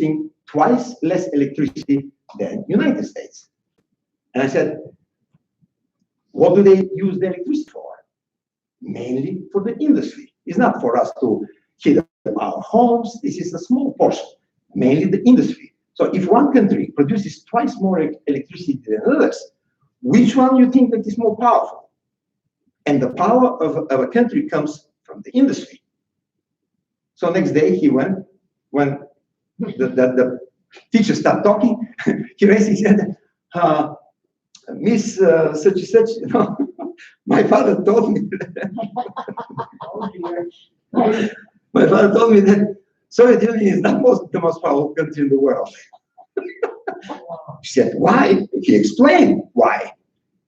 producing twice less electricity than United States. And I said, what do they use the electricity for? Mainly for the industry. It's not for us to heat up our homes. This is a small portion, mainly the industry. So if one country produces twice more electricity than others, which one you think that is more powerful? And the power of a country comes from the industry. So next day he went, when the teacher started talking, he raised his hand, Miss such and such, you know, my father told me that. My father told me that Soviet Union is not the most powerful country in the world. She said, why? He explained why.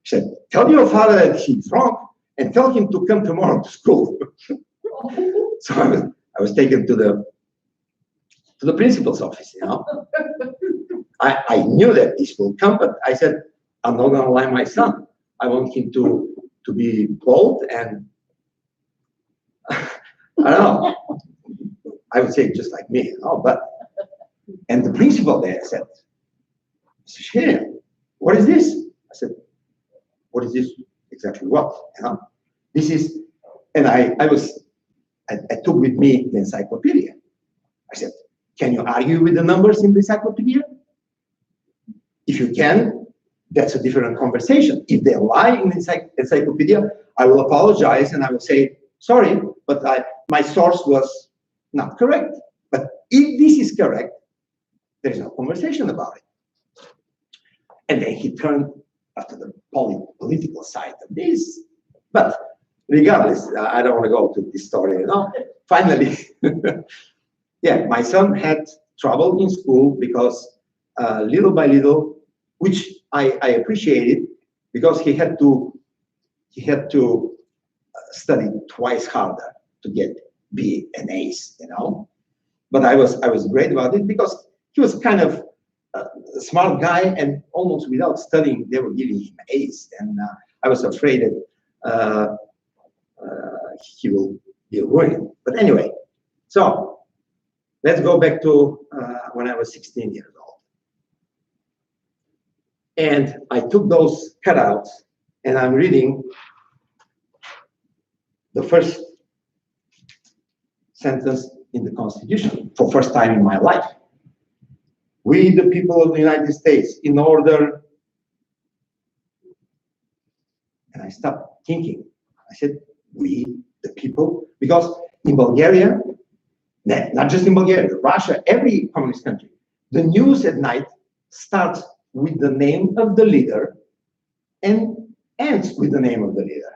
She said, tell your father that he's wrong and tell him to come tomorrow to school. So I was taken to the principal's office, you know. I knew that this will come, but I said, I'm not gonna lie my son. I want him to be bold and I don't know. I would say just like me, you know, but and the principal there said, Shea, what is this? I said, what is this? Exactly what? You know? This is, and I took with me the encyclopedia. I said, can you argue with the numbers in the encyclopedia? If you can, that's a different conversation. If they lie in the encyclopedia, I will apologize and I will say, sorry, but my source was not correct. But if this is correct, there is no conversation about it. And then he turned after the political side of this. But regardless, I don't want to go to this story, you know. Finally, yeah, my son had trouble in school because little by little, which I appreciated, because he had to study twice harder to get B and A's, you know. But I was great about it because he was kind of a smart guy, and almost without studying, they were giving him A's, and I was afraid that he will be ruined. But anyway, so let's go back to when I was 16 years old. And I took those cutouts, and I'm reading the first sentence in the Constitution for first time in my life. We, the people of the United States, in order, and I stopped thinking. I said, we, the people, because in Bulgaria, not just in Bulgaria, Russia, every communist country, the news at night starts with the name of the leader and ends with the name of the leader.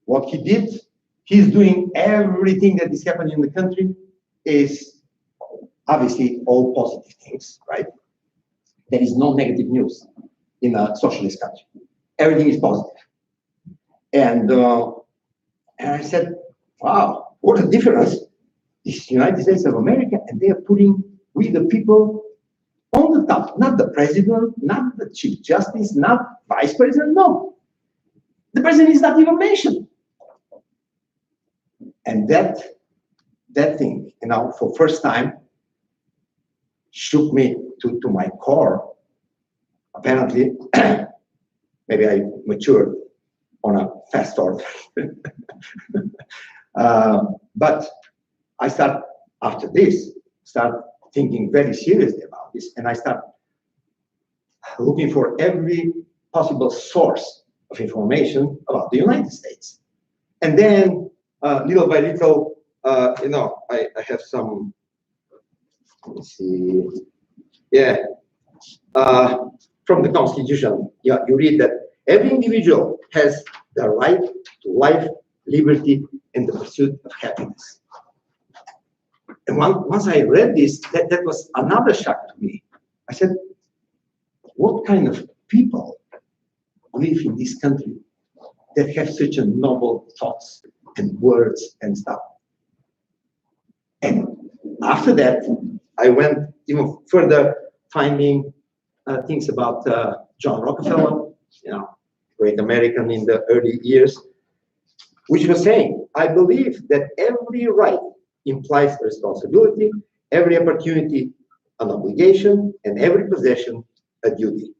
What he did, he's doing everything that is happening in the country is obviously all positive things, right? There is no negative news in a socialist country. Everything is positive. And I said, wow, what a difference. This is the United States of America, and they are putting we the people on the top, not the president, not the chief justice, not vice president, no. The president is not even mentioned. And that thing, you know, for first time, shook me to my core. Apparently, maybe I matured on a fast order. But I start, after this, start thinking very seriously about this, and I start looking for every possible source of information about the United States. And then, little by little, you know, I have some, let's see, yeah, from the Constitution, yeah, you read that every individual has the right to life, liberty, and the pursuit of happiness. And once I read this, that was another shock to me. I said, what kind of people live in this country that have such a noble thoughts and words and stuff? And after that, I went even further, finding things about John Rockefeller, you know, great American in the early years, which was saying, I believe that every right implies responsibility, every opportunity an obligation, and every possession a duty.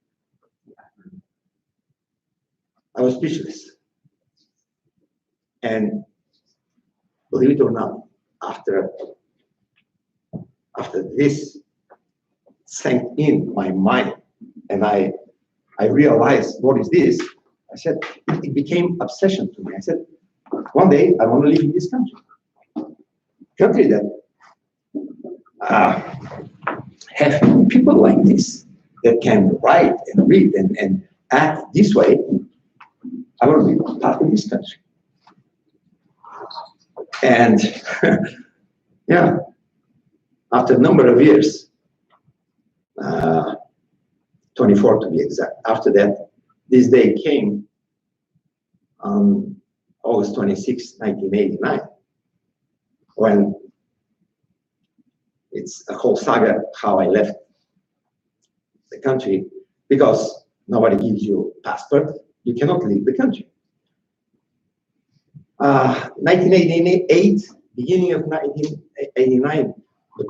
I was speechless. And believe it or not, after this sank in my mind, and I realized, what is this? I said, it became obsession to me. I said, one day I want to live in this country that have people like this that can write and read and act this way. I want to be part of this country. And yeah, after a number of years, 24 to be exact, after that, this day came on August 26, 1989, when it's a whole saga how I left the country, because nobody gives you a passport, you cannot leave the country. 1988, beginning of 1989, the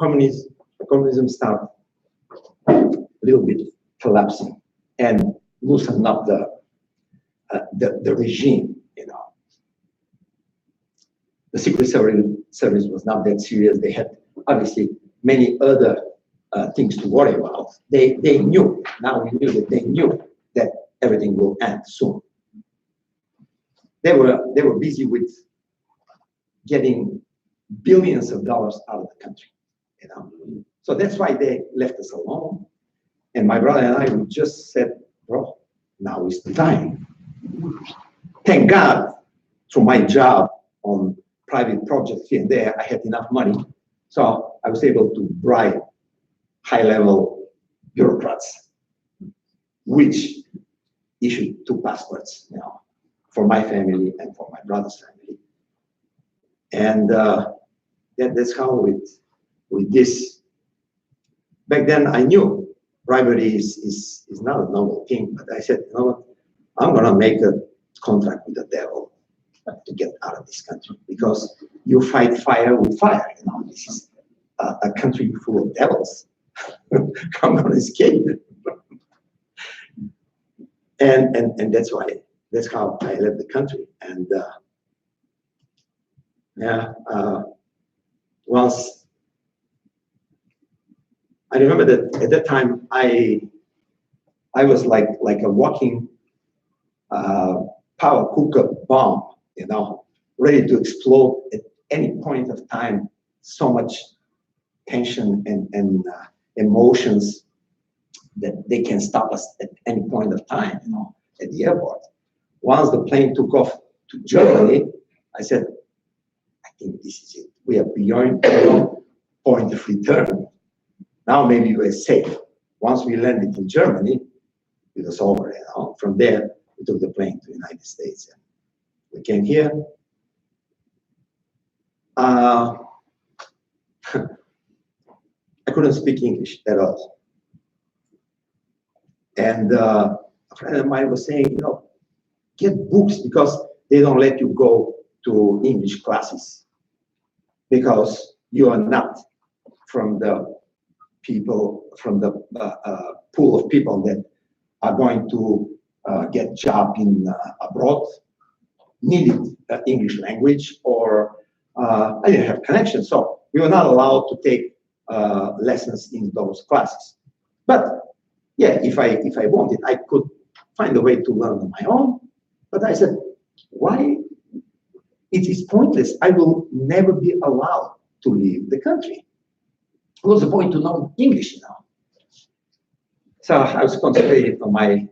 communism started a little bit collapsing and loosened up the regime, you know. The Secret Service was not that serious. They had obviously many other things to worry about. They knew, now we knew that they knew that everything will end soon. They were busy with getting billions of dollars out of the country, you know. So that's why they left us alone. And my brother and I, we just said, bro, now is the time. Thank God, through my job on private projects here and there, I had enough money. So I was able to bribe high-level bureaucrats, which issued 2 passports, you know, for my family and for my brother's family. And that's how with this, back then I knew bribery is not a normal thing, but I said, you know what, I'm gonna make a contract with the devil to get out of this country, because you fight fire with fire, you know. This is a country full of devils. I'm gonna escape. And that's how I left the country. And once I remember that at that time I was like a walking power cooker bomb, you know, ready to explode at any point of time. So much tension and emotions that they can stop us at any point of time, you know, at the airport. Once the plane took off to Germany, I said, I think this is it. We are beyond point of return. Now maybe we're safe. Once we landed in Germany, it was over, you know. From there, we took the plane to the United States. And we came here. I couldn't speak English at all. And a friend of mine was saying, you know, get books, because they don't let you go to English classes, because you are not from the people, from the pool of people that are going to get job in abroad, needed English language, or I didn't have connections, so we were not allowed to take lessons in those classes. But yeah, if I wanted, I could find a way to learn on my own. But I said, why? It is pointless. I will never be allowed to leave the country. What's the point to know English now? So I was concentrated on my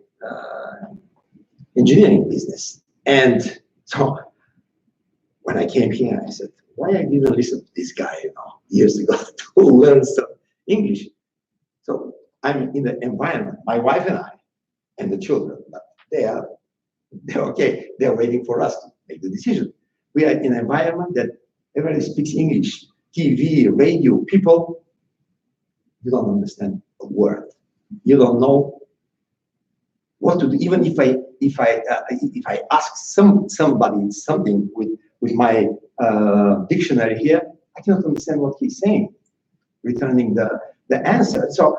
engineering business. And so when I came here, I said, why I didn't listen to this guy, you know, years ago to learn some English? So I'm in the environment, my wife and I, and the children, but they're okay. They're waiting for us to make the decision. We are in an environment that everybody speaks English, TV, radio, people, you don't understand a word. You don't know what to do. Even if I ask somebody something with my dictionary here, I cannot understand what he's saying. Returning the the answer. So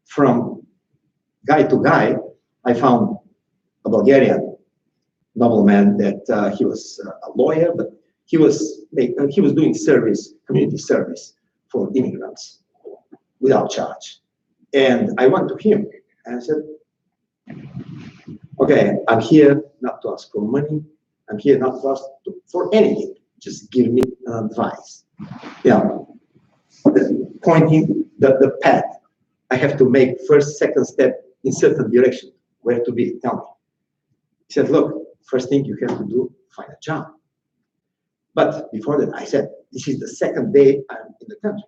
from guy to guy, I found a Bulgarian nobleman that he was a lawyer, but he was doing service, community service for immigrants without charge. And I went to him and I said, okay, I'm here not to ask for money. I'm here not to ask for anything. Just give me advice. Yeah, pointing the path. I have to make first, second step in certain direction. Where to be? Tell me. He said, look, first thing you have to do, find a job. But before that, I said, this is the second day I'm in the country.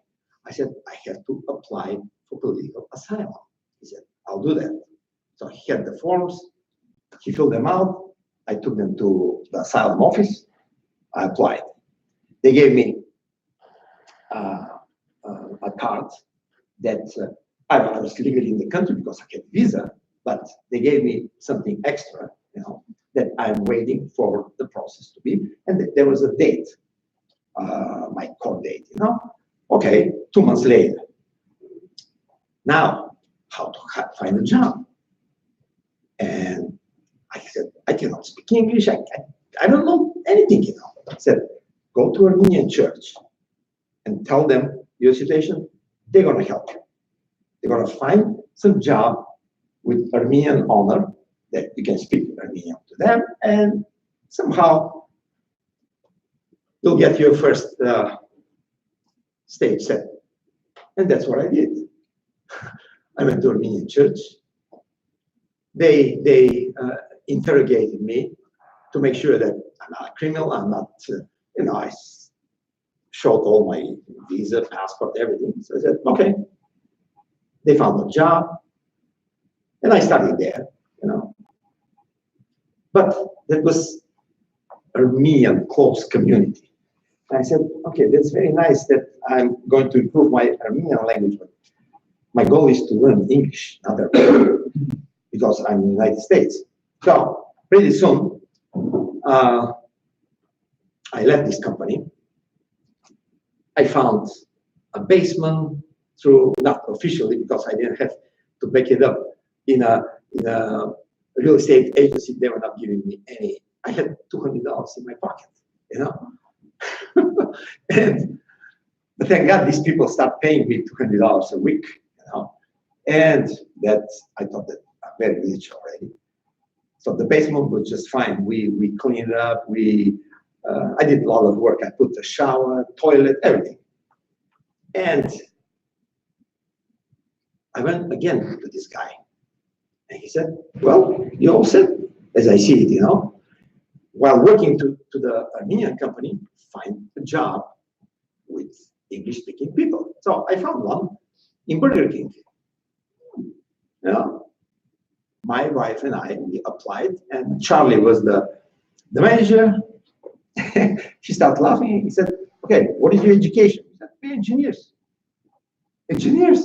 I said, I have to apply for political asylum. He said, I'll do that. So he had the forms, he filled them out. I took them to the asylum office. I applied. They gave me a card that I was legally in the country because I had a visa, but they gave me something extra, that I'm waiting for the process to be. And there was a date, my court date, Okay, 2 months later. Now, how to find a job? And I said, I cannot speak English. I don't know anything, I said, go to Armenian church and tell them your situation. They're going to help you. They're going to find some job with Armenian honor that you can speak Armenian to them, and somehow you'll get your first stage set. And that's what I did. I went to Armenian church. They interrogated me to make sure that I'm not a criminal. I'm not, I showed all my visa, passport, everything. So I said, okay. They found a job, and I studied there, But that was Armenian close community. And I said, okay, that's very nice that I'm going to improve my Armenian language, but my goal is to learn English, not Armenian, because I'm in the United States. So pretty soon, I left this company. I found a basement through, not officially, because I didn't have to back it up, in a real estate agency. They were not giving me any. I had $200 in my pocket, And thank God these people stopped paying me $200 a week, And that, I thought that I'm very rich already. So the basement was just fine. We cleaned it up. I did a lot of work. I put the shower, toilet, everything. And I went again to this guy. And he said, well, you all said, as I see it, while working to the Armenian company, find a job with English-speaking people. So I found one in Burger King. My wife and I, we applied, and Charlie was the manager. She started laughing. He said, okay, what is your education? He said, we're engineers. Engineers?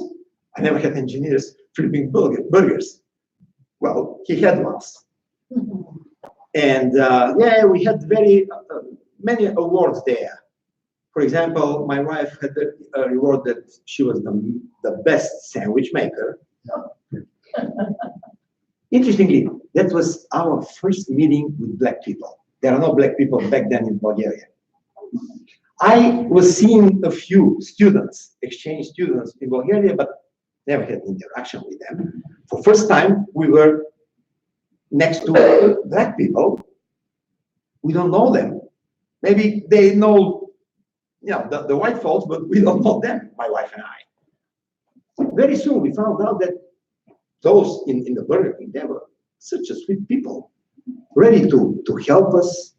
I never had engineers flipping burgers. Well, he had once. And yeah, we had very many awards there. For example, my wife had a reward that she was the best sandwich maker. Interestingly, that was our first meeting with Black people. There are no Black people back then in Bulgaria. I was seeing a few students, exchange students in Bulgaria, but never had interaction with them. For first time, we were next to Black people. We don't know them. Maybe they know, the white folks, but we don't know them, my wife and I. Very soon, we found out that those in the Burger King, they were such a sweet people, ready to help us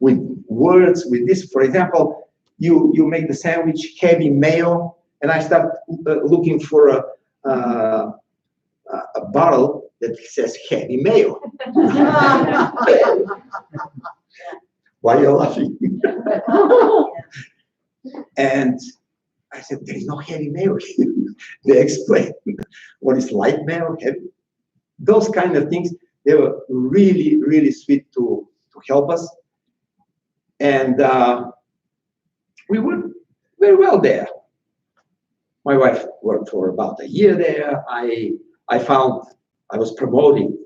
with words, with this. For example, you make the sandwich heavy mayo, and I start looking for a bottle that says heavy mayo. Why are you laughing? And I said, there is no heavy mayo. They explained what is light mayo, heavy. Those kind of things, they were really, really sweet to help us. And we were very well there. My wife worked for about a year there. I was promoting,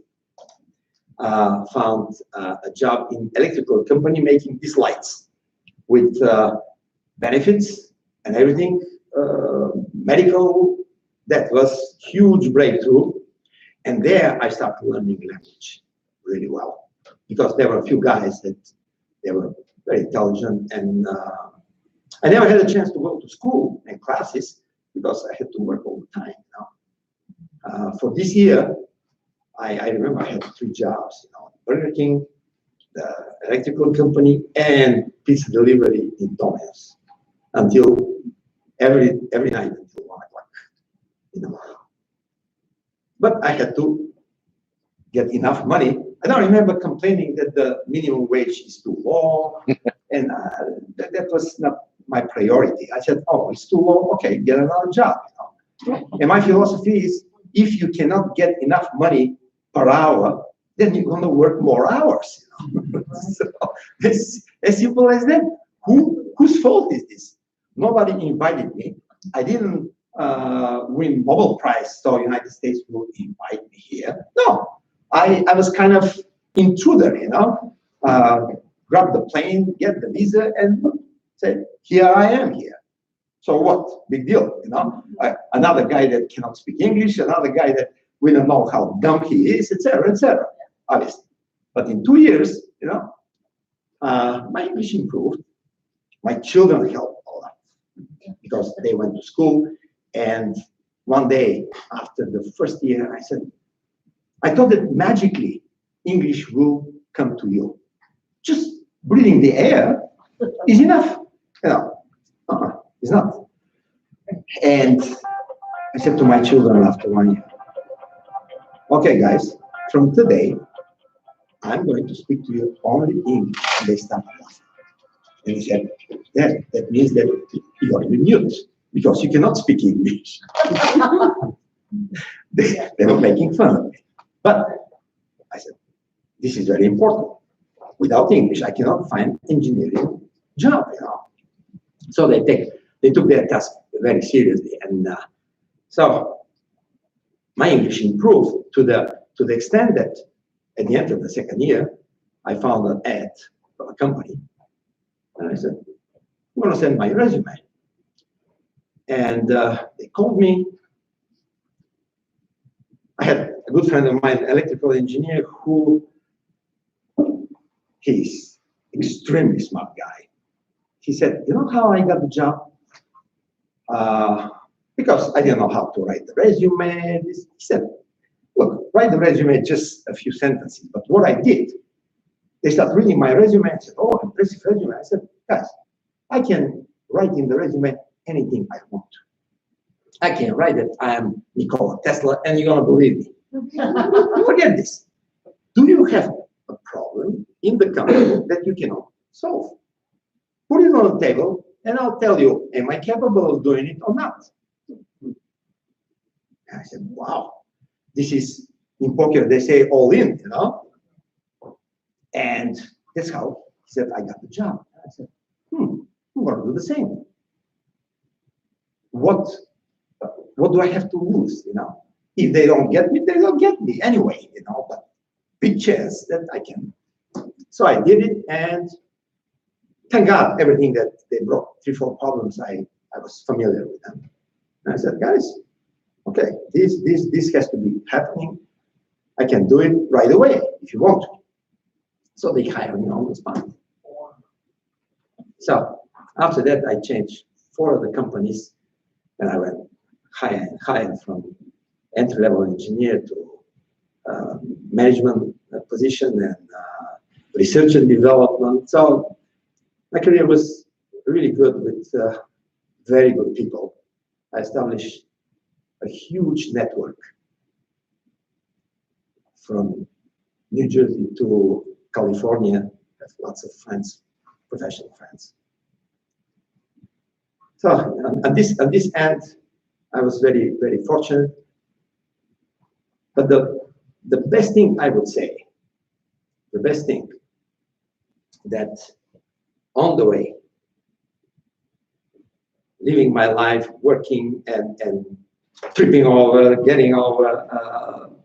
found a job in electrical company making these lights with benefits and everything, medical. That was huge breakthrough. And there I started learning language really well, because there were a few guys that they were very intelligent, and I never had a chance to go to school and classes because I had to work all the time. For this year, I remember I had 3 jobs, Burger King, the electrical company, and pizza delivery in Domino's, until every night until 1 o'clock. But I had to get enough money. I don't remember complaining that the minimum wage is too low, and that was not my priority. I said, oh, it's too low, okay, get another job. And my philosophy is, if you cannot get enough money per hour, then you're going to work more hours. So it's as simple as that. Whose fault is this? Nobody invited me. I didn't win Nobel Prize, so United States will invite me here. No, I was kind of intruder, grab the plane, get the visa, and say, here I am here. So what? Big deal, Another guy that cannot speak English, another guy that we don't know how dumb he is, etc., obviously. But in 2 years, my English improved. My children helped a lot because they went to school. And one day after the first year, I thought that magically English will come to you. Just breathing the air is enough. It's not. And I said to my children after 1 year, okay, guys, from today, I'm going to speak to you only English. And they started laughing. And he said, that means that you are in mute because you cannot speak English. They were making fun of me. But I said, this is very important. Without English, I cannot find engineering job, So they took their task very seriously. And so my English improved to the extent that at the end of the second year, I found an ad for a company. And I said, I'm going to send my resume. And they called me. I had a good friend of mine, electrical engineer, who he's extremely smart guy. He said, you know how I got the job? Because I didn't know how to write the resume. He said, look, write the resume, just a few sentences. But what I did, they started reading my resume and said, oh, impressive resume. I said, guys, I can write in the resume anything I want. I can write that I am Nikola Tesla, and you're going to believe me. Forget this. Do you have a problem in the company that you cannot solve? Put it on the table, and I'll tell you, am I capable of doing it or not? And I said, wow, this is, in poker, they say all in, And that's how he said, I got the job. I said, I'm going to do the same. What do I have to lose, If they don't get me, they don't get me anyway, but big chance that I can. So I did it, and thank God, everything that they brought, 3, 4 problems, I was familiar with them. And I said, guys, okay, this has to be happening. I can do it right away if you want to. So they hired me on the spot. So after that, I changed 4 other companies, and I went higher and higher from entry-level engineer to management position and research and development. So my career was really good with very good people. I established a huge network from New Jersey to California. I have lots of friends, professional friends. So at this end, I was very, very fortunate. But the best thing I would say, the best thing that on the way, living my life, working and tripping over, getting over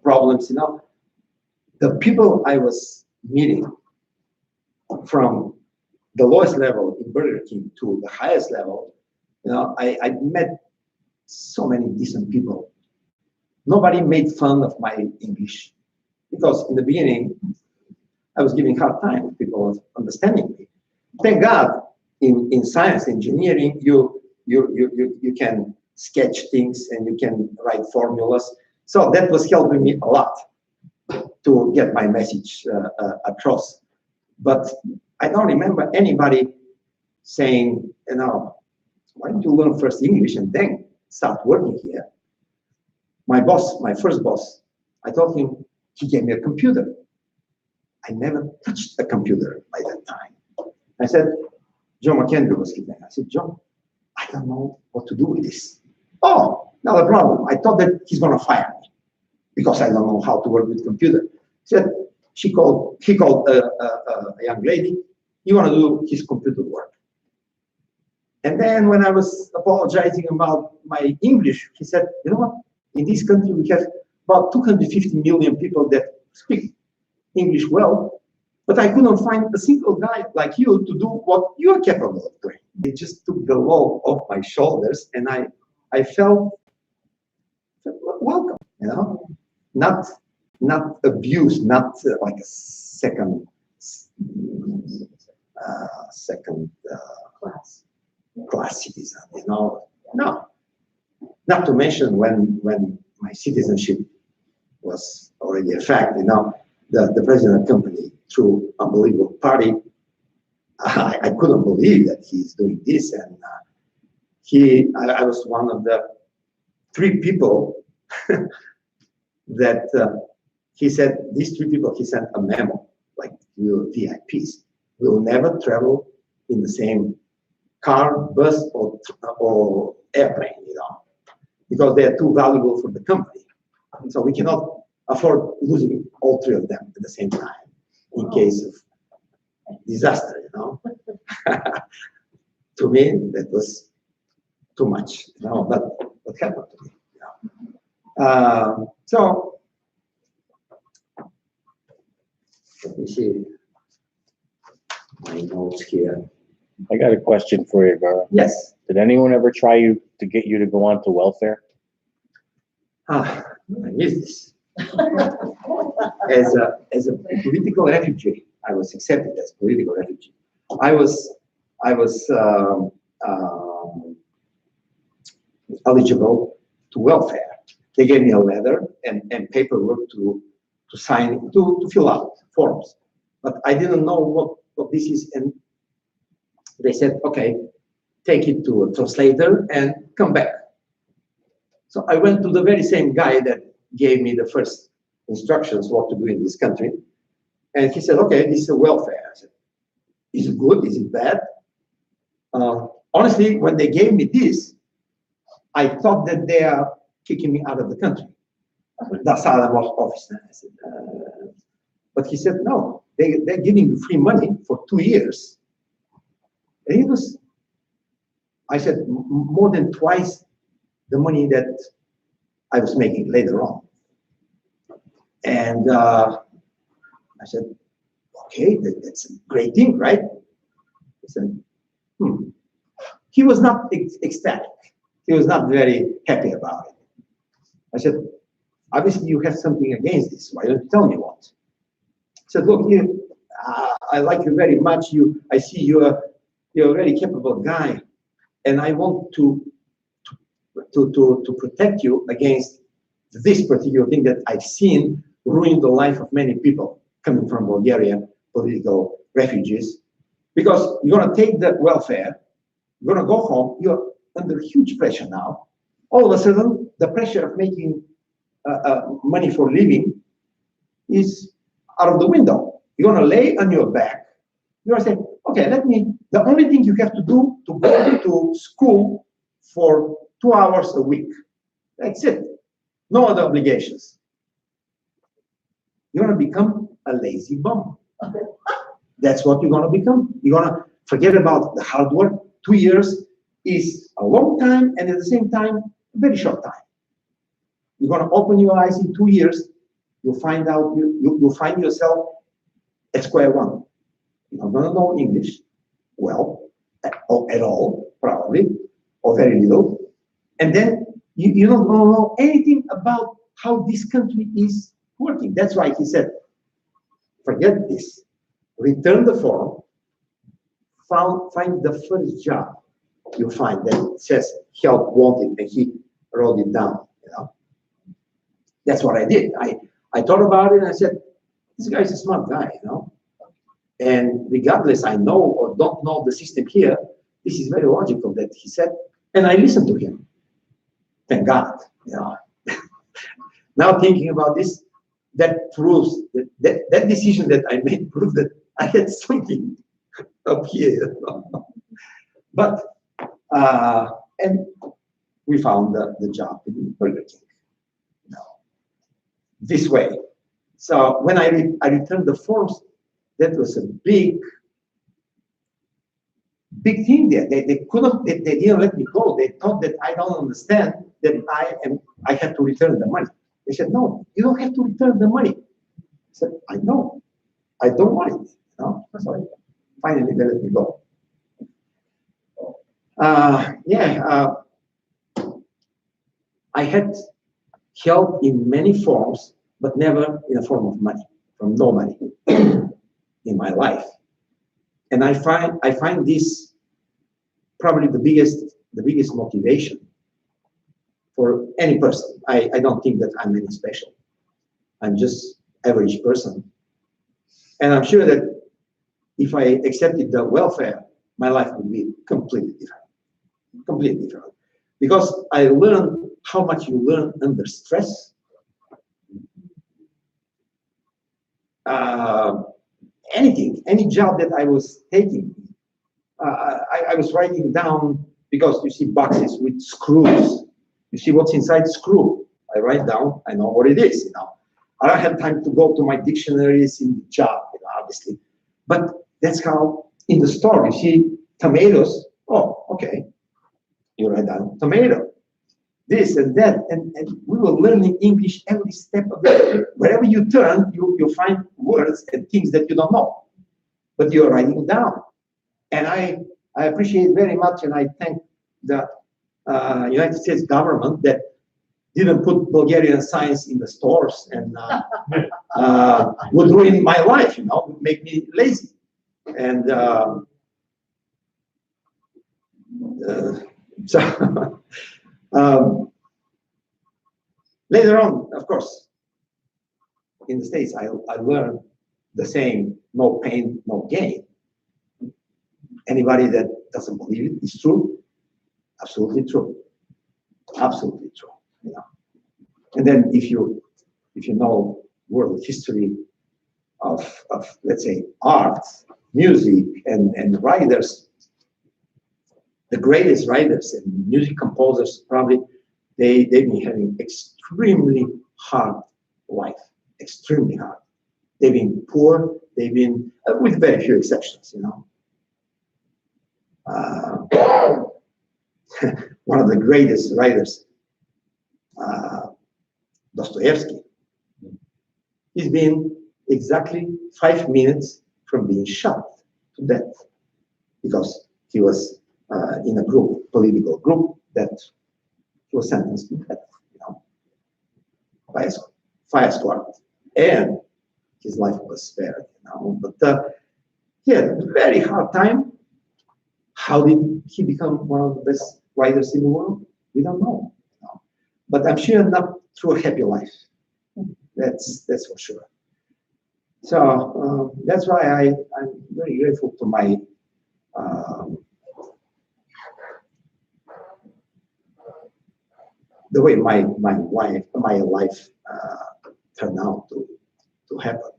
problems, you know. The people I was meeting from the lowest level in Burger King to the highest level, you know, I met so many decent people. Nobody made fun of my English because in the beginning, I was giving hard time to people understanding me. Thank God, in science, engineering, you can sketch things and you can write formulas. So that was helping me a lot to get my message across. But I don't remember anybody saying, you know, why don't you learn first English and then start working here? My boss, my first boss, I told him, he gave me a computer. I never touched a computer by that time. I said, John McKendry was his name. I said, John, I don't know what to do with this. Oh, not a problem. I thought that he's going to fire me because I don't know how to work with computer. He said, he called a young lady. You want to do his computer work. And then when I was apologizing about my English, he said, you know what? In this country, we have about 250 million people that speak English well, but I couldn't find a single guy like you to do what you are capable of doing. They just took the load off my shoulders, and I felt welcome, you know, not abused, not like a second class citizen, you know. No, not to mention when my citizenship was already a fact, you know, the president of the company, through unbelievable party, I couldn't believe that he's doing this, and I was one of the 3 people that he said, these 3 people, he sent a memo, like, you VIPs will never travel in the same car, bus, or airplane, you know, because they are too valuable for the company. And so we cannot afford losing all 3 of them at the same time in case of disaster, you know. To me, that was too much, you know, but what happened to me, you know. So, let me see my notes here. I got a question for you, Gara. Yes. Did anyone ever try to get you to go on to welfare? I missed this. As a political refugee, I was accepted as political refugee. I was eligible to welfare. They gave me a letter and paperwork to sign, to fill out forms. But I didn't know what this is, and they said, okay, take it to a translator and come back. So I went to the very same guy that gave me the first instructions what to do in this country. And he said, okay, this is a welfare. I said, is it good? Is it bad? Honestly, when they gave me this, I thought that they are kicking me out of the country. That's how I was officer. I said, but he said, no, they're giving you free money for 2 years. And it was, I said, more than twice the money that I was making later on. And I said, okay, that's a great thing, right? He said, He was not ecstatic. He was not very happy about it. I said, obviously you have something against this. Why don't you tell me what? He said, look, I like you very much. I see you're a very capable guy, and I want to protect you against this particular thing that I've seen ruin the life of many people coming from Bulgaria, political refugees, because you're going to take the welfare, you're going to go home, you're under huge pressure now. All of a sudden, the pressure of making money for living is out of the window. You're going to lay on your back. You're going to say, okay, the only thing you have to do to go to school for 2 hours a week. That's it. No other obligations. You're going to become a lazy bum. That's what you're going to become. You're going to forget about the hard work. 2 years, is a long time and at the same time, a very short time. You're going to open your eyes in 2 years, you'll find out, you'll find yourself at square one. You're not going to know English well, at all, probably, or very little. And then you don't know anything about how this country is working. That's why he said, forget this. Return the form, find the first job you find that says help wanted, and he wrote it down. You know, that's what I did. I thought about it and I said, this guy's a smart guy, you know. And regardless, I know or don't know the system here, this is very logical that he said, and I listened to him. Thank God, you know. Now thinking about this, that proves that decision that I made proved that I had something up here. You know? But and we found the job in Burger King. You know, this way. So when I returned the forms, that was a big thing there. They didn't let me go. They thought that I don't understand that I have to return the money. They said, no, you don't have to return the money. I said, I know. I don't want it. You know? So finally they let me go. I had help in many forms, but never in a form of money, from nobody in my life. And I find this probably the biggest motivation for any person. I don't think that I'm any special. I'm just average person. And I'm sure that if I accepted the welfare, my life would be completely different. Completely different. Because I learned how much you learn under stress. Any job that I was taking, I was writing down, because you see boxes with screws. You see what's inside the screw. I write down, I know what it is, you know. I don't have time to go to my dictionaries in the job, you know, obviously. But that's how, in the store, you see tomatoes. Oh, okay. You write down tomato. This and that. And we were learning English every step of the way. Wherever you turn, you find words and things that you don't know. But you're writing down. And I appreciate very much, and I thank the United States government that didn't put Bulgarian signs in the stores and would ruin my life, you know, would make me lazy. And so later on, of course, in the States, I learned the same: no pain, no gain. Anybody that doesn't believe it is true, absolutely true, absolutely true. You know. And then if you know world history of let's say art, music, and writers, the greatest writers and music composers probably they've been having extremely hard life, extremely hard. They've been poor. They've been with very few exceptions, you know. One of the greatest writers, Dostoevsky, he's been exactly 5 minutes from being shot to death because he was in a group, political group, that he was sentenced to death, you know, by a fire squad, and his life was spared, you know. But he had a very hard time. How did he become one of the best writers in the world? We don't know. You know? But I'm sure not through a happy life. That's for sure. So that's why I'm very grateful to my the way my life turned out to happen.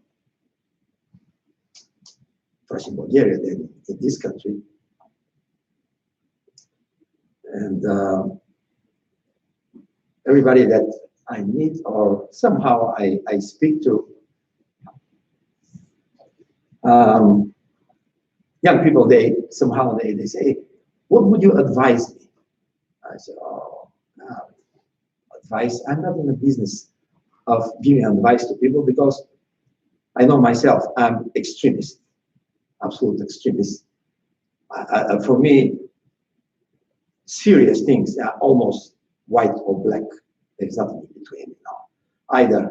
First in Bulgaria, then in this country. And everybody that I meet or somehow I speak to, young people, they say, what would you advise me? I said, oh, advice. I'm not in the business of giving advice to people because I know myself, I'm extremist, absolute extremist. For me, serious things are almost white or black. There's nothing in between, you know. Either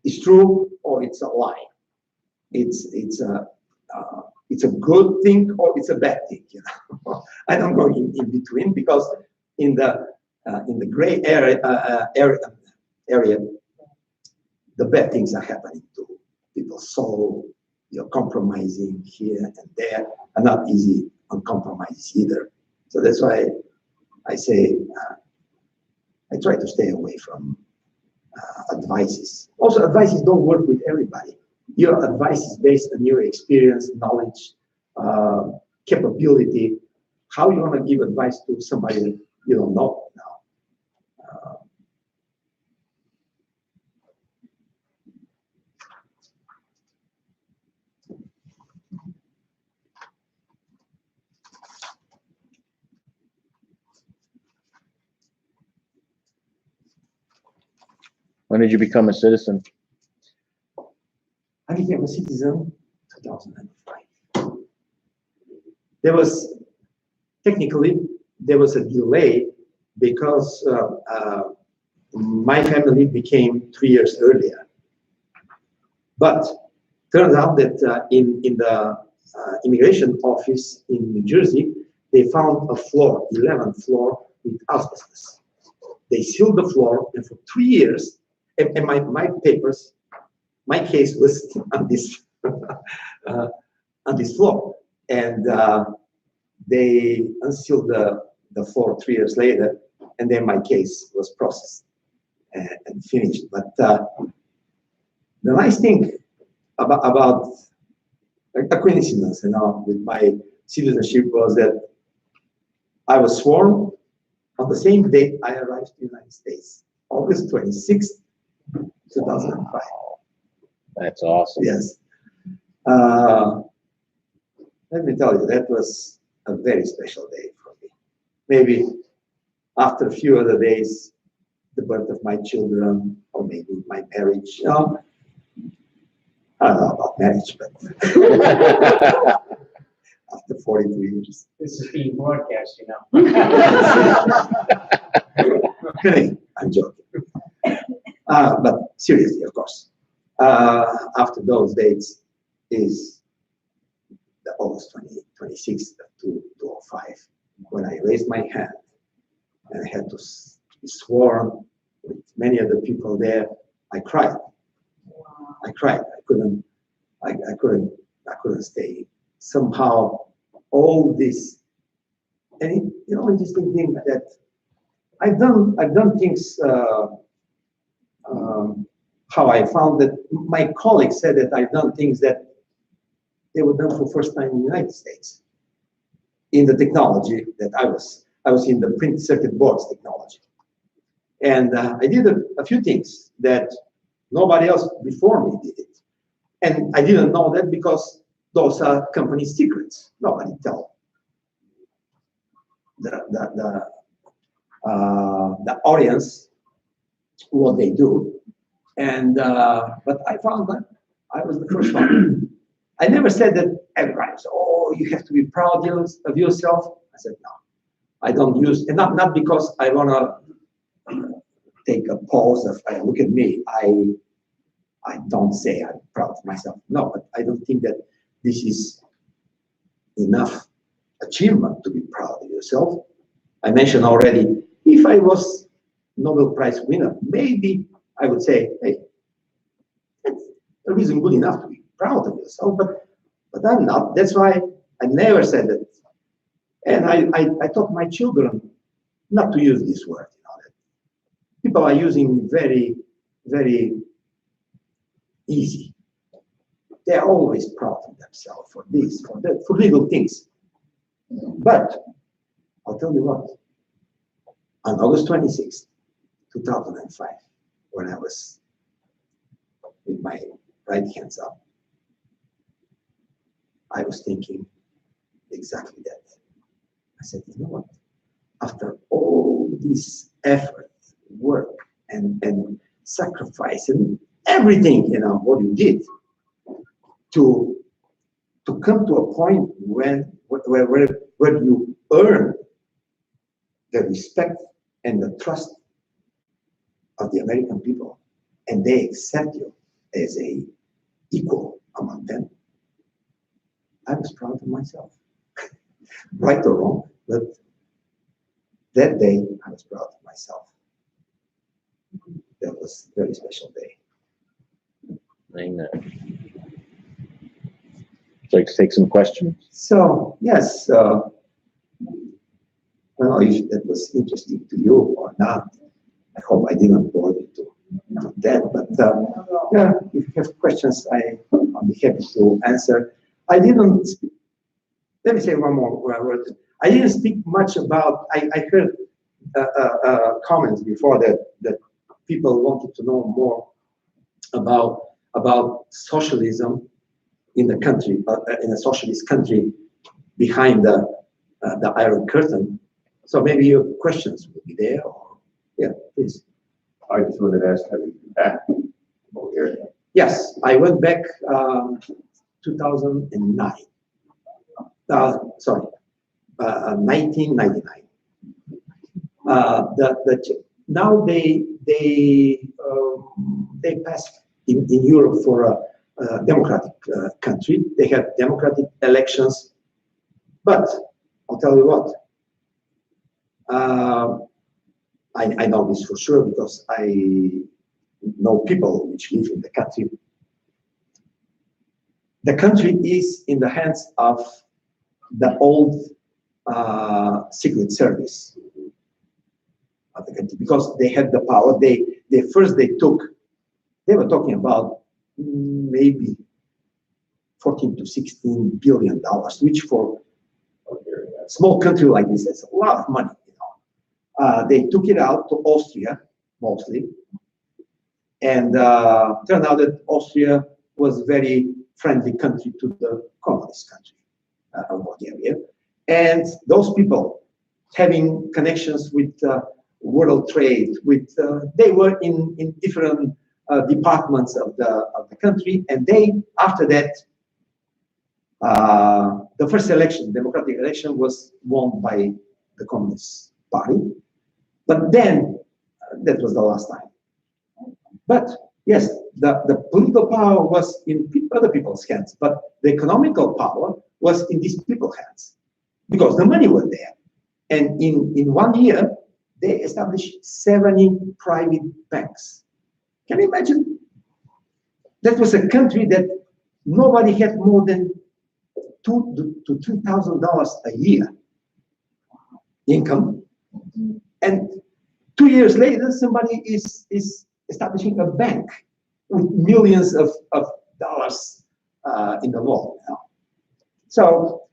it's true or it's a lie. It's a good thing or it's a bad thing, you know. I don't go in between because in the gray area, the bad things are happening to people's soul. You're compromising here and there, and not easy on compromise either. So that's why I say I try to stay away from advices. Also, advices don't work with everybody. Your advice is based on your experience, knowledge, capability. How you want to give advice to somebody you don't know now? When did you become a citizen? I became a citizen 2005. Technically, there was a delay because my family became 3 years earlier. But turns out that in the immigration office in New Jersey, they found a floor, 11th floor, with asbestos. They sealed the floor, and for 3 years, and my papers, my case was on this on this floor, and they unsealed the floor 3 years later, and then my case was processed and finished. But the nice thing about a coincidence, you know, with my citizenship was that I was sworn on the same date I arrived in the United States, August 26th, 2005. That's awesome. Yes. Let me tell you, that was a very special day for me. Maybe after a few other days, the birth of my children, or maybe my marriage. You know, I don't know about marriage, but after 42 years. This is being broadcast, you know. I'm joking. But seriously, of course. After those dates is the August 26th of 2005, when I raised my hand and I had to be sworn with many other people there. I cried. I cried. I couldn't stay. Somehow, all this, and it, you know, interesting thing that I've done things. How I found that my colleagues said that I've done things that they were done for the first time in the United States. In the technology that I was in the print circuit boards technology. And I did a few things that nobody else before me did it. And I didn't know that because those are company secrets. Nobody tell the audience what they do. And but I found that I was the first one. I never said that everybody said, oh, you have to be proud of yourself. I said, no, I don't use, and not because I want to take a pose of, look at me. I don't say I'm proud of myself. No, but I don't think that this is enough achievement to be proud of yourself. I mentioned already, if I was Nobel Prize winner, maybe I would say, hey, that's a reason good enough to be proud of yourself, but I'm not. That's why I never said that. And I taught my children not to use this word. You know, that people are using very, very easy. They're always proud of themselves for this, for that, for little things. But I'll tell you what, on August 26th, 2005, when I was with my right hands up, I was thinking exactly that. I said, you know what? After all this effort, work, and sacrifice, and everything, what you did to come to a point where you earn the respect and the trust of the American people, and they accept you as a equal among them, I was proud of myself. Right or wrong, but that day I was proud of myself. That was a very special day. Amen. Would you like to take some questions? So, yes, I don't know if that was interesting to you or not. I hope I didn't bore you to that, but yeah, if you have questions, I'll be happy to answer. I didn't speak, let me say one more word. I didn't speak much about, I heard comments before that people wanted to know more about socialism in the country, in a socialist country behind the Iron Curtain. So maybe your questions will be there. Or, yeah, please. I just wanted to ask, have you been back to Bulgaria? Yes, I went back 2009. Sorry, 1999. Now they passed in Europe for a democratic country. They have democratic elections, but I'll tell you what. I know this for sure because I know people which live in the country. The country is in the hands of the old secret service of the country because they had the power. They were talking about maybe 14 to 16 billion dollars, which for a small country like this is a lot of money. They took it out to Austria mostly, and turned out that Austria was a very friendly country to the communist country of Bulgaria, and those people having connections with world trade, they were in different departments of the country, and they after that the first election, democratic election, was won by the Communist Party, but then that was the last time. But yes, the political power was in other people's hands, but the economical power was in these people's hands because the money was there. And in 1 year, they established 70 private banks. Can you imagine? That was a country that nobody had more than $2,000 to $3,000 a year income. And 2 years later, somebody is establishing a bank with millions of dollars in the vault now. So,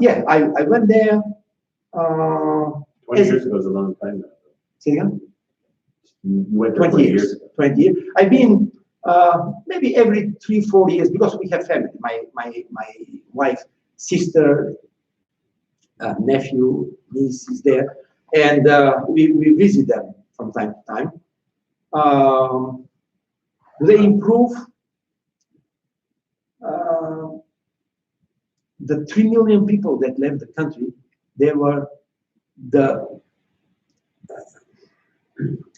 yeah, I went there. 20 years ago is a long time now. Say again? You went there 20 years. 20 years. I've been maybe every 3-4 years because we have family. My wife, sister, nephew, niece is there, and we visit them from time to time. Do they improve? The 3 million people that left the country, they were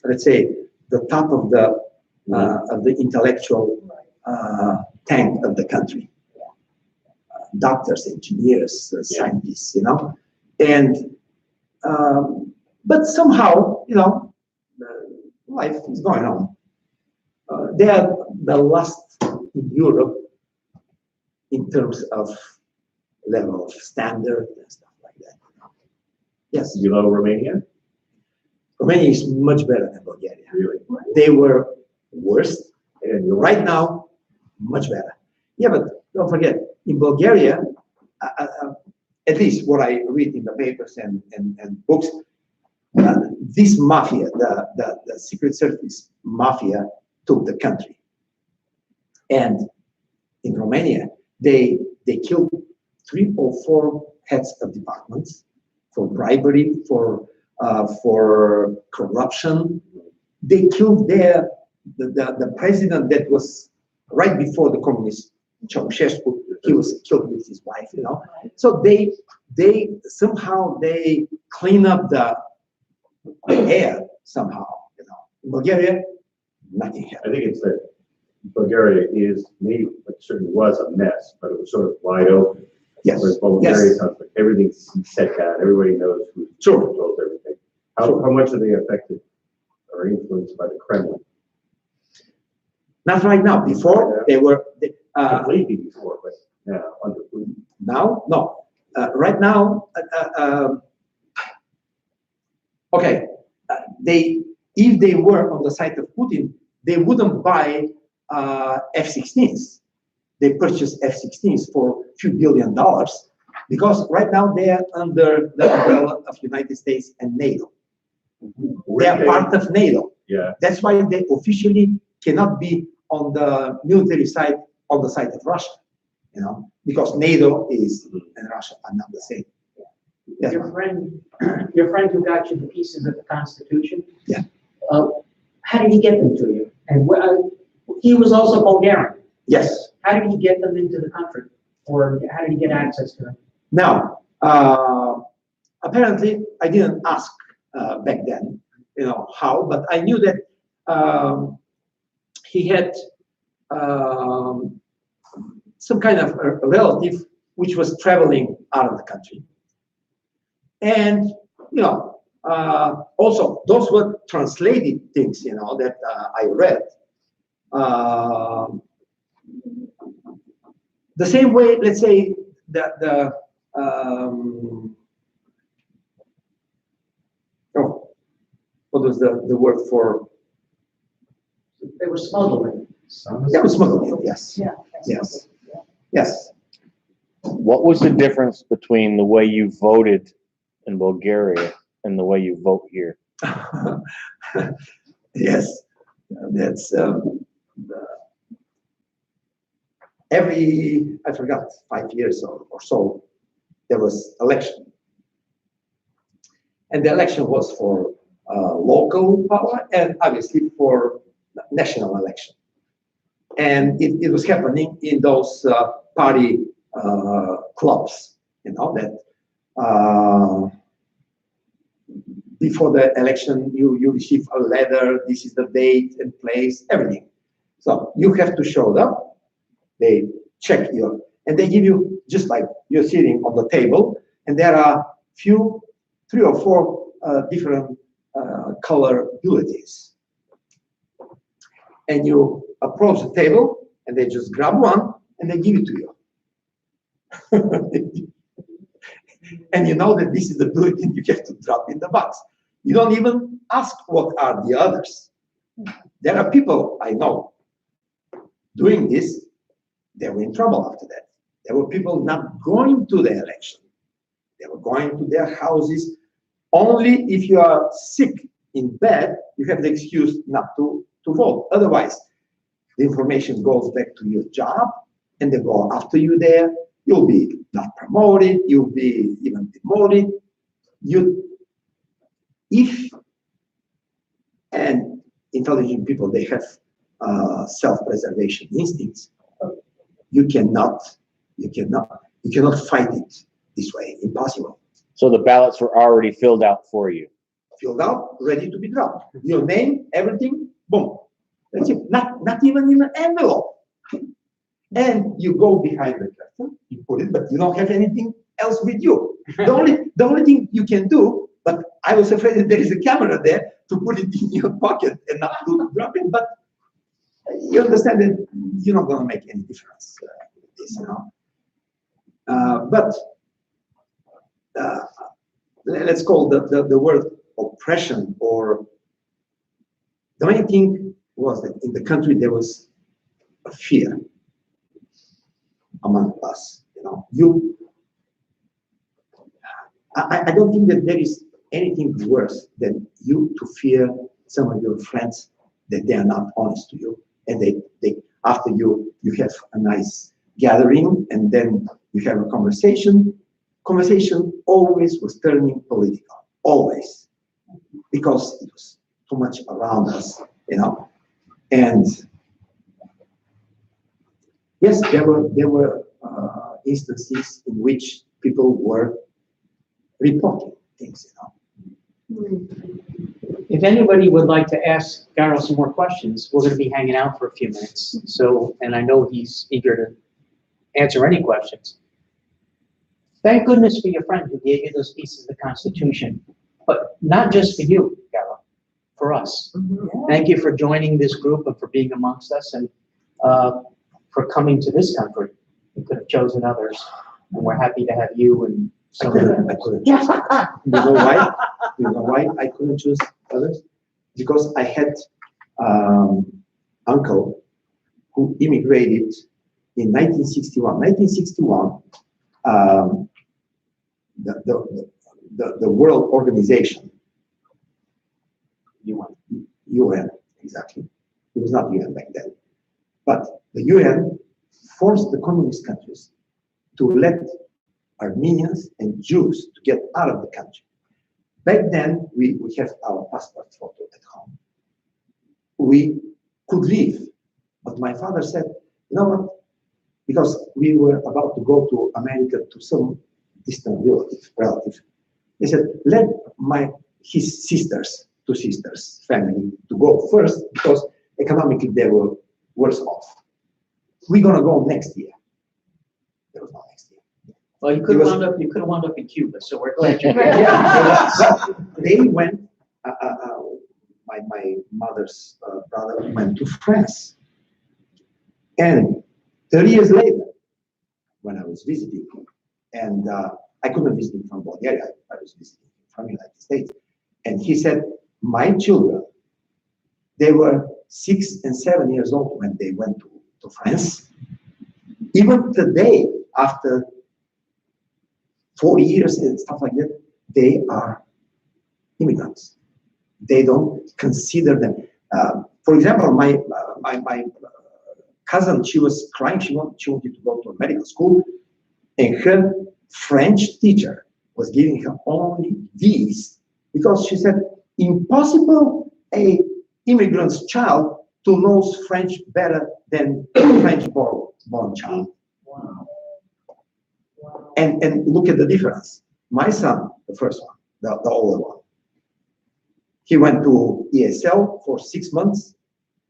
let's say, the top of the intellectual tank of the country. Doctors, engineers, scientists, and but somehow, life is going on. They are the last in Europe in terms of level of standard and stuff like that. Yes. You know Romania? Romania is much better than Bulgaria. Really? They were worse, and right now, much better. Yeah, but don't forget, in Bulgaria, at least what I read in the papers and books, this mafia, the Secret Service mafia, took the country. And in Romania, they killed 3 or 4 heads of departments bribery, for corruption. They killed the president that was right before the communist, Ceausescu. He was killed with his wife, you know. So they somehow they clean up the air somehow, you know. In Bulgaria, nothing I happened. think it's that Bulgaria is maybe, it certainly was a mess, but it was sort of wide open. Yes, Whereas Bulgaria yes, sounds like everything's set down, everybody knows who Sure. controls everything. Sure. How much are they affected or influenced by the Kremlin? not right now. Before they were, Completely before, but now under Putin. now, no. Right now, okay, if they were on the side of Putin, they wouldn't buy F-16s. They purchased F-16s for a few $1 billion because right now they are under the umbrella of United States and NATO. They are part of NATO. Yeah, That's why they officially cannot be on the military side, on the side of Russia, you know, because NATO is and Russia are not the same. Yes, Your friend who got you the pieces of the Constitution. Yeah. How did he get them to you? And he was also Bulgarian. yes. How did he get them into the country? Or how did he get access to them? Now, apparently, I didn't ask back then, you know, how, but I knew that he had some kind of a relative which was traveling out of the country. And, you know, also, those were translated things, you know, that I read. The same way, let's say, what was the word for? They were smuggling. They were smuggling, yes. Yeah. Yes. Yes. What was the difference between the way you voted in Bulgaria and the way you vote here? Yes, that's every, I forgot, 5 years or so, there was election. And the election was for local power and obviously for national election. And it was happening in those party clubs, you know, that before the election, you receive a letter, this is the date and place, everything. So you have to show up, they check your, and they give you, just like you're sitting on the table, and there are three or four different color bulletins. And you approach the table, and they just grab one, and they give it to you. And you know that this is the bulletin you have to drop in the box. You don't even ask what are the others. There are people I know doing this, they were in trouble after that. There were people not going to the election. They were going to their houses. Only if you are sick in bed, you have the excuse not to vote. Otherwise, the information goes back to your job and they go after you there. You'll be not promoted, you'll be even demoted. And intelligent people, they have self-preservation instincts. You cannot fight it this way, impossible. So the ballots were already filled out for you. Filled out, ready to be dropped. Your name, everything, boom. That's it. Not even in an envelope. And you go behind the curtain, you put it, but you don't have anything else with you. The only thing you can do, but I was afraid that there is a camera there to put it in your pocket and not to drop it, but you understand that you're not going to make any difference with this, you know. But let's call the word oppression, or the main thing was that in the country there was a fear among us, you know. I don't think that there is anything worse than you to fear some of your friends that they are not honest to you, and they after you have a nice gathering and then you have a conversation, conversation always was turning political, always, because it was too much around us, And yes, there were instances in which people were reporting things, If anybody would like to ask Garo some more questions, we're gonna be hanging out for a few minutes. So, and I know he's eager to answer any questions. Thank goodness for your friend who gave you those pieces of the Constitution, but not just for you, Garo, for us. Thank you for joining this group and for being amongst us and for coming to this country. You could have chosen others, and we're happy to have you and I some couldn't of choose. You know why? You know why I couldn't choose others? Because I had uncle who immigrated in 1961. 1961, the World Organization, UN, exactly. It was not UN back then. But the UN forced the communist countries to let Armenians and Jews to get out of the country. Back then, we have our passport photo at home. We could leave, but my father said, you know what? Because we were about to go to America to some distant relative. They said, let his sisters, two sisters, family, to go first because economically they were worse off. We're gonna go next year. There was no next year. Well, you could have wound up in Cuba, so we're glad you're here. Yeah, they went. My mother's brother went to France, and 30 years later, when I was visiting him, and I couldn't visit him from Bulgaria, I was visiting him from the United States, and he said, my children, they were 6 and 7 years old when they went to France. Even today, after 40 years and stuff like that, they are immigrants. They don't consider them. For example, my cousin, she was crying. She wanted to go to a medical school, and her French teacher was giving her only D's because she said, impossible a immigrant's child to knows French better than a French-born child. Wow. And look at the difference. My son, the first one, the older one, he went to ESL for 6 months.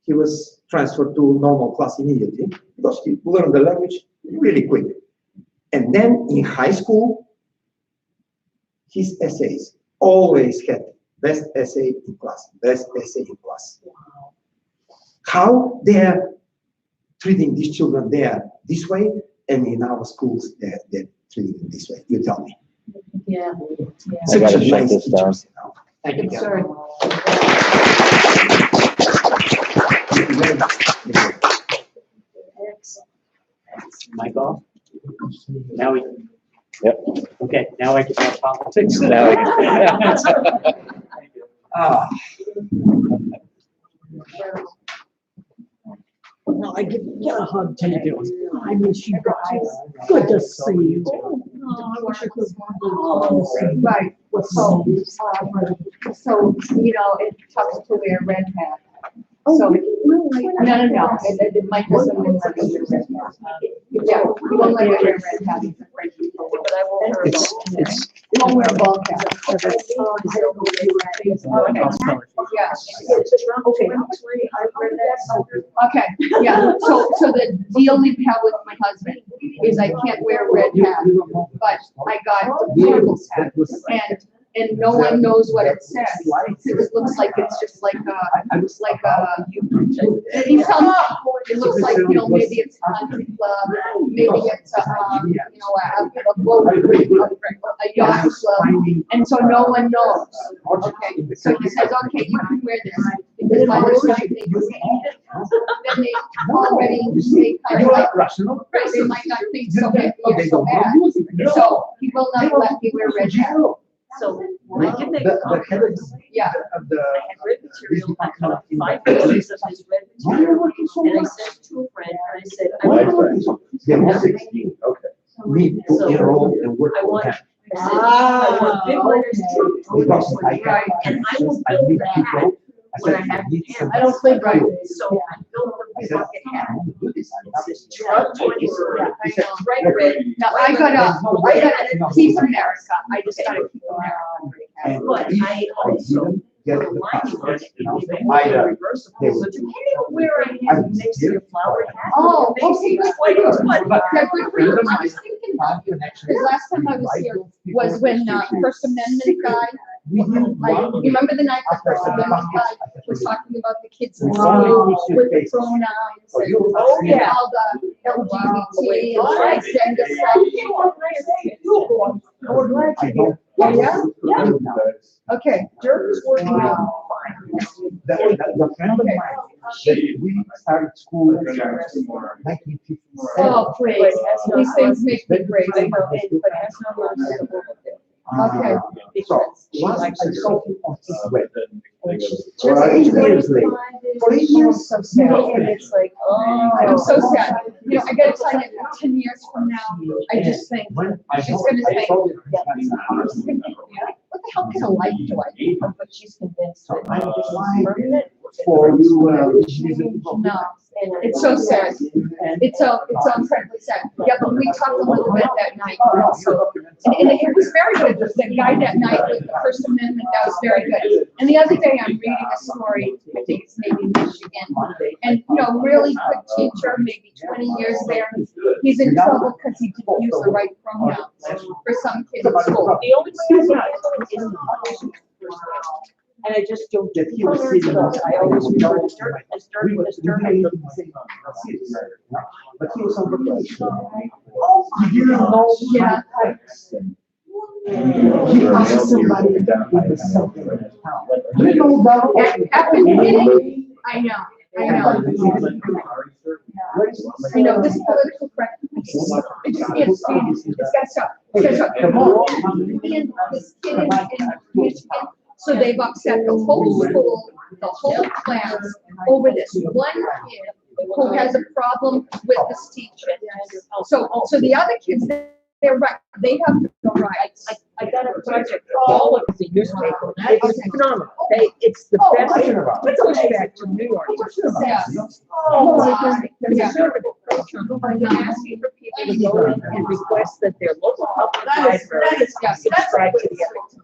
He was transferred to normal class immediately because he learned the language really quick. And then in high school, his essays always had best essay in class, best essay in class. Wow. How they're treating these children there this way, and in our schools, they're treating them this way. You tell me. Yeah. I gotta shut this down. Thank you, Sorry. Garo. Mic off? Now we. Yep. Okay, now I can talk politics. Now we can- Ah, No, I give a hug to you. I miss you guys. Good to see you. Oh, I wish I could. Right. So, it talks to wear red hat. So, no, it might just have been like a red hat. Yeah, you won't let her wear red hat. He's afraid to go. But I won't wear a ball cap. You won't wear a ball cap. Okay. Yeah. Okay, yeah, so the deal we have with my husband is I can't wear a red hat, but I got the Pringles hat, and no one knows what it says. It looks like it's just like you tell me, it looks like, maybe it's a country club, maybe it's a boat, a yacht club, and so no one knows. Okay, so he says, okay, you can wear this, because by the time then they already, they kind of like, right, they might not think so bad, so bad. So he will not let me wear red hat. So the I can make head Yeah. of the I had red material, I cut up 5 pieces of his red material, and I sent to a friend, and I said, I Right. want They were 16, okay. me to enroll and work I for want, them. I said, I want big letters too. Because I Right. And I will I build need that people. I when I said, have I need him. some. I don't think right. So I built I the said, bucket I hat. want to do this. It says drug 24. I It says know. bright red. No, I gotta keep America. I just gotta keep America. But I also didn't get put a the lining on password, it. you know, It I, was they reversible. So would- depending on where I am next to your flower hat. Oh, it makes okay, it good for quite you. fun. Yeah, good for you. I was thinking about you, because last time I was here was when, First Amendment guy, We didn't like, want- you remember the night the After First Amendment guy was the talking about the kids in Wow. school with the pronouns and Oh, yeah. all the LGBT and Wow. transgender stuff. I don't. Yeah? Okay, Dirk is working out fine. The friend of mine, that we started school in 1957. oh, please, these things make me crazy. I know, but that's not what I'm saying. Okay. So, once I saw him on his way, for 8 years later, for 8 years, So sad, and it's like, oh. I'm so sad. You know, I gotta tell you, 10 years from now, I just think, when I she's saw gonna I say, saw him, I'm just thinking, what the hell kind of life do I lead? But she's convinced that this is permanent. for you, No, it's so sad. It's so incredibly sad. Yeah, but we talked a little bit that night. So, and it was very good. The guy that night with the First Amendment, that was very good. And the other day, I'm reading a story, I think it's maybe Michigan, and, you know, really good teacher, maybe 20 years there. He's in trouble because he didn't use the right pronouns for some kids in school. The only way I know is. And I just don't. That he was sitting on. I always refer to Dirk as Dirk, as Dirk. But he was on vacation. He didn't know. Yeah. He asked somebody in the center of the town. You know that? At the beginning, I know. I know this political correctness. I just can't stand it. It's gotta stop. It's gotta stop. And this kid in Michigan, so they've upset the whole school, the whole class over this one kid who has a problem with this teacher. So the other kids, they're right. They have the rights. I got a project for all of the newspaper. It's phenomenal. It's the best pushback to New York. Yeah. Oh, my God. The Yeah. conservative culture, I'm asking for people to go in and request that their local public library That is, yes, that's subscribe to the ethics.